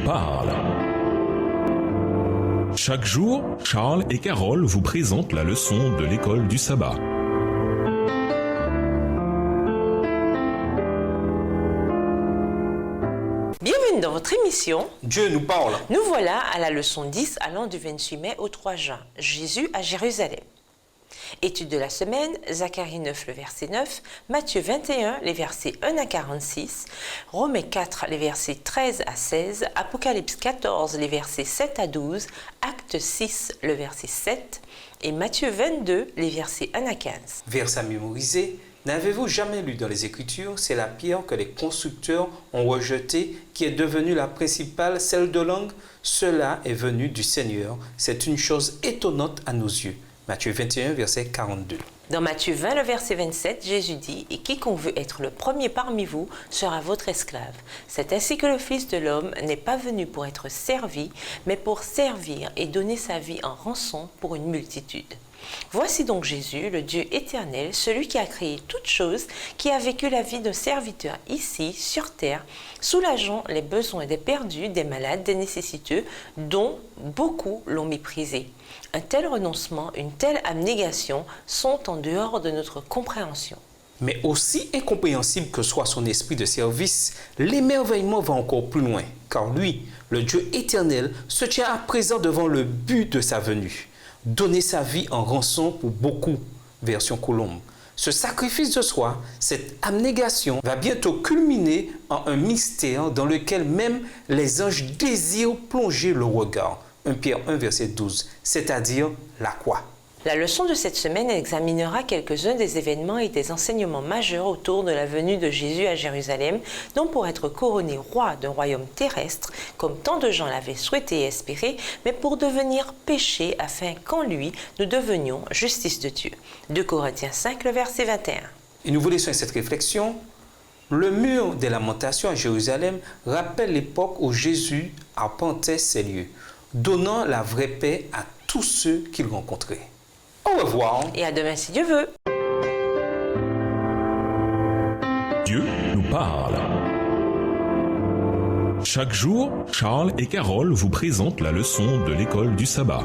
parle. Chaque jour, Charles et Carole vous présentent la leçon de l'école du sabbat. Bienvenue dans votre émission Dieu nous parle. Nous voilà à la leçon 10 allant du 28 mai au 3 juin. Jésus à Jérusalem. Étude de la semaine, Zacharie 9, le verset 9, Matthieu 21, les versets 1 à 46, Romains 4, les versets 13 à 16, Apocalypse 14, les versets 7 à 12, Actes 6, le verset 7, et Matthieu 22, les versets 1 à 15. Verset à mémoriser. N'avez-vous jamais lu dans les Écritures, c'est la pierre que les constructeurs ont rejetée qui est devenue la principale, celle de langue. Cela est venu du Seigneur. C'est une chose étonnante à nos yeux. Matthieu 21, verset 42. Dans Matthieu 20, le verset 27, Jésus dit « Et quiconque veut être le premier parmi vous sera votre esclave. C'est ainsi que le Fils de l'homme n'est pas venu pour être servi, mais pour servir et donner sa vie en rançon pour une multitude. » Voici donc Jésus, le Dieu éternel, celui qui a créé toutes choses, qui a vécu la vie d'un serviteur ici, sur terre, soulageant les besoins des perdus, des malades, des nécessiteux, dont beaucoup l'ont méprisé. Un tel renoncement, une telle abnégation sont en dehors de notre compréhension. Mais aussi incompréhensible que soit son esprit de service, l'émerveillement va encore plus loin, car lui, le Dieu éternel, se tient à présent devant le but de sa venue. Donner sa vie en rançon pour beaucoup, version Colombe. Ce sacrifice de soi, cette abnégation, va bientôt culminer en un mystère dans lequel même les anges désirent plonger le regard. 1 Pierre 1, verset 12, c'est-à-dire la croix. La leçon de cette semaine examinera quelques-uns des événements et des enseignements majeurs autour de la venue de Jésus à Jérusalem, non pour être couronné roi d'un royaume terrestre, comme tant de gens l'avaient souhaité et espéré, mais pour devenir péché afin qu'en lui, nous devenions justice de Dieu. 2 Corinthiens 5, le verset 21. Et nous vous laissons cette réflexion. Le mur des lamentations à Jérusalem rappelle l'époque où Jésus arpentait ces lieux, donnant la vraie paix à tous ceux qu'il rencontrait. Au revoir. Et à demain si Dieu veut. Dieu nous parle. Chaque jour, Charles et Carole vous présentent la leçon de l'école du sabbat.